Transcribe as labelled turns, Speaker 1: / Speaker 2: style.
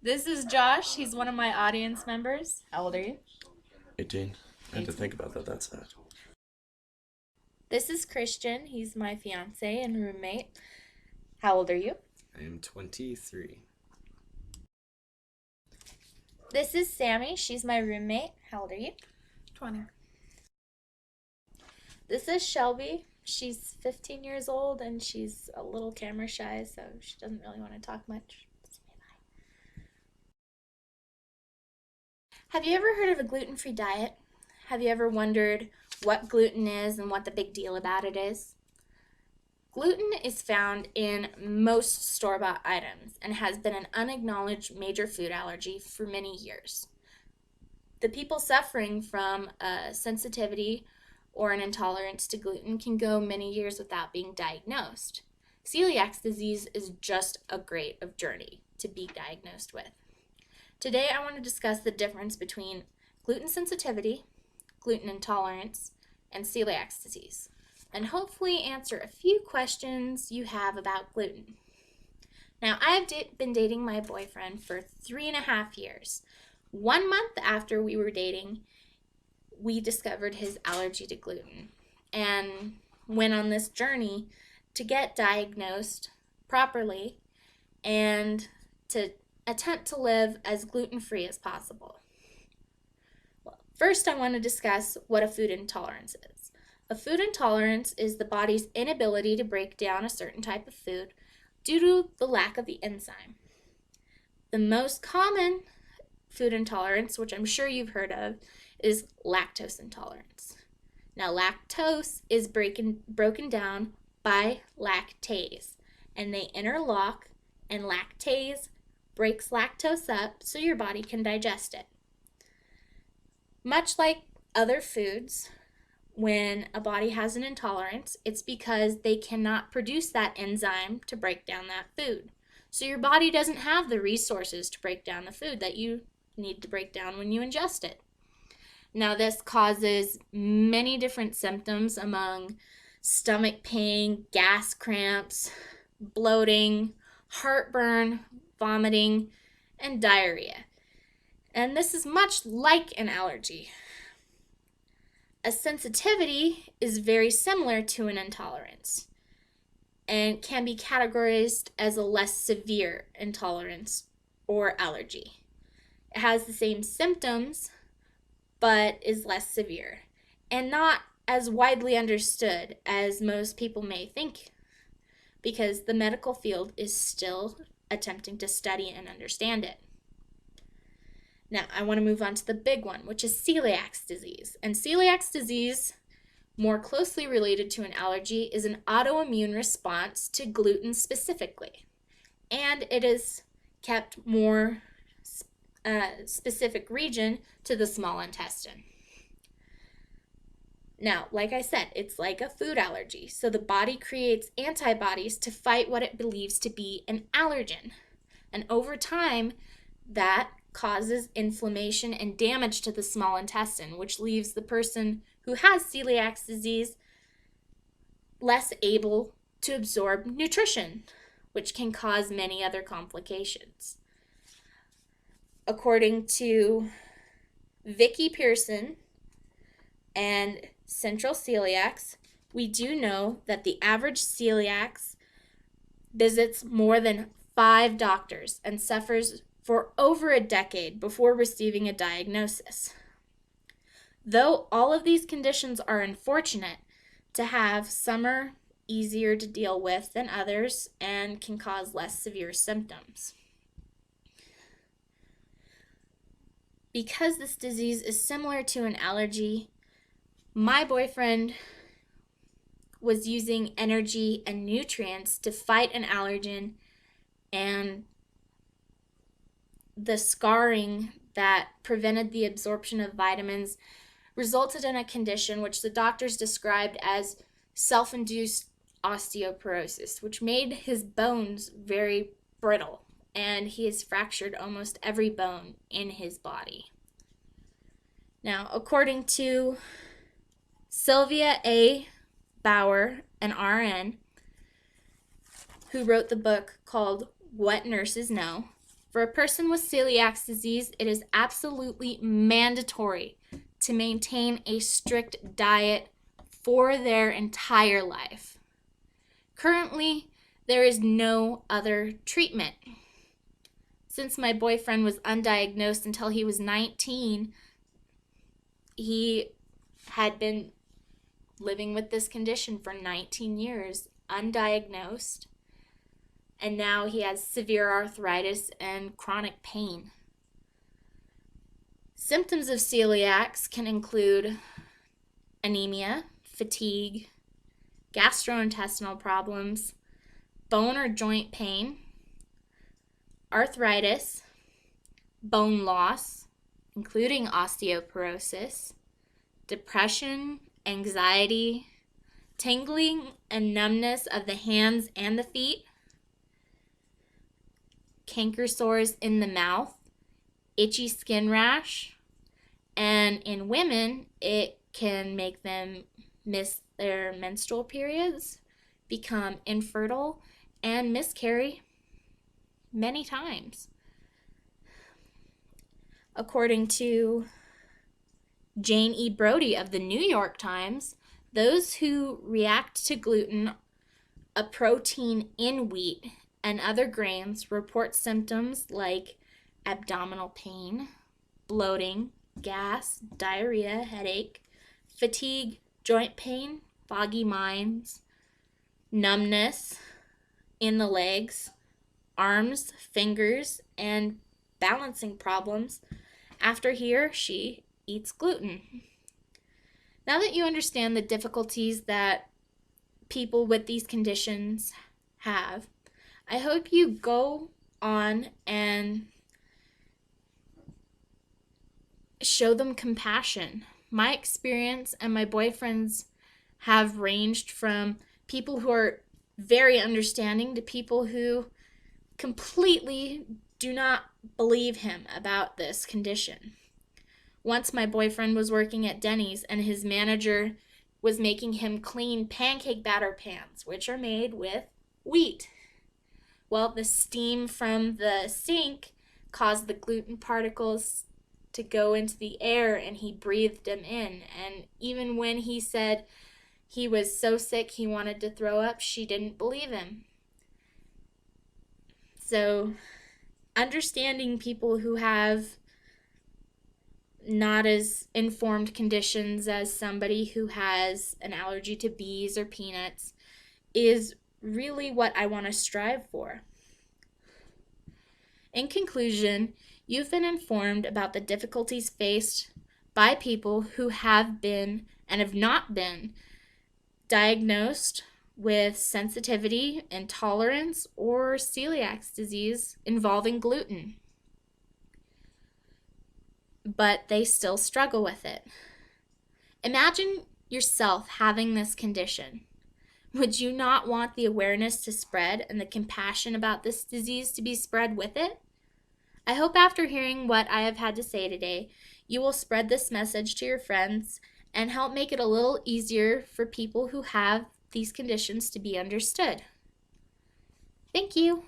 Speaker 1: This is Josh. He's one of my audience members. How old are you?
Speaker 2: 18. I had to
Speaker 1: 18.
Speaker 2: think about that. That's sad.
Speaker 1: This is Christian. He's my fiance and roommate. How old are you?
Speaker 3: I am 23.
Speaker 1: This is Sammy. She's my roommate. How old are you?
Speaker 4: 20.
Speaker 1: This is Shelby. She's 15 years old and she's a little camera shy, so she doesn't really want to talk much. Have you ever heard of a gluten-free diet? Have you ever wondered what gluten is and what the big deal about it is? Gluten is found in most store-bought items and has been an unacknowledged major food allergy for many years. The people suffering from a sensitivity or an intolerance to gluten can go many years without being diagnosed. Celiac disease is just a great journey to be diagnosed with. Today I want to discuss the difference between gluten sensitivity, gluten intolerance, and celiac disease, and hopefully answer a few questions you have about gluten. Now, I've been dating my boyfriend for 3.5 years. 1 month after we were dating, we discovered his allergy to gluten and went on this journey to get diagnosed properly and to attempt to live as gluten-free as possible. Well, first, I want to discuss what a food intolerance is. A food intolerance is the body's inability to break down a certain type of food due to the lack of the enzyme. The most common food intolerance, which I'm sure you've heard of, is lactose intolerance. Now, lactose is broken down by lactase, and they interlock, and lactase breaks lactose up so your body can digest it. Much like other foods, when a body has an intolerance, it's because they cannot produce that enzyme to break down that food. So your body doesn't have the resources to break down the food that you need to break down when you ingest it. Now, this causes many different symptoms among stomach pain, gas cramps, bloating, heartburn, vomiting, and diarrhea. And this is much like an allergy. A sensitivity is very similar to an intolerance and can be categorized as a less severe intolerance or allergy. It has the same symptoms, but is less severe and not as widely understood as most people may think, because the medical field is still attempting to study and understand it. Now, I want to move on to the big one, which is celiac disease. And celiac disease, more closely related to an allergy, is an autoimmune response to gluten specifically. And it is kept more specific region to the small intestine. Now, like I said, it's like a food allergy. So the body creates antibodies to fight what it believes to be an allergen. And over time, that causes inflammation and damage to the small intestine, which leaves the person who has celiac disease less able to absorb nutrition, which can cause many other complications. According to Vicki Pearson and Central Celiacs, we do know that the average celiac visits more than 5 doctors and suffers for over a decade before receiving a diagnosis. Though all of these conditions are unfortunate to have, some are easier to deal with than others and can cause less severe symptoms. Because this disease is similar to an allergy, my boyfriend was using energy and nutrients to fight an allergen, and the scarring that prevented the absorption of vitamins resulted in a condition which the doctors described as self-induced osteoporosis, which made his bones very brittle, and he has fractured almost every bone in his body. Now, according to Sylvia A. Bauer, an RN, who wrote the book called What Nurses Know, For a person with celiac disease, it is absolutely mandatory to maintain a strict diet for their entire life. Currently, there is no other treatment. Since my boyfriend was undiagnosed until he was 19, he had been living with this condition for 19 years, undiagnosed, and now he has severe arthritis and chronic pain. Symptoms of celiacs can include anemia, fatigue, gastrointestinal problems, bone or joint pain, arthritis, bone loss, including osteoporosis, depression, anxiety, tingling and numbness of the hands and the feet, canker sores in the mouth, itchy skin rash, and in women, it can make them miss their menstrual periods, become infertile, and miscarry many times. According to Jane E. Brody of the New York Times, those who react to gluten, a protein in wheat, and other grains report symptoms like abdominal pain, bloating, gas, diarrhea, headache, fatigue, joint pain, foggy minds, numbness in the legs, arms, fingers, and balancing problems after he or she eats gluten. Now that you understand the difficulties that people with these conditions have, I hope you go on and show them compassion. My experience and my boyfriend's have ranged from people who are very understanding to people who completely do not believe him about this condition. Once my boyfriend was working at Denny's and his manager was making him clean pancake batter pans, which are made with wheat. Well, the steam from the sink caused the gluten particles to go into the air, and he breathed them in. And even when he said he was so sick he wanted to throw up, she didn't believe him. So, understanding people who have not as informed conditions as somebody who has an allergy to bees or peanuts is really what I want to strive for. In conclusion, you've been informed about the difficulties faced by people who have been and have not been diagnosed with sensitivity, intolerance, or celiac disease involving gluten, but they still struggle with it. Imagine yourself having this condition. Would you not want the awareness to spread and the compassion about this disease to be spread with it? I hope after hearing what I have had to say today, you will spread this message to your friends and help make it a little easier for people who have these conditions to be understood. Thank you.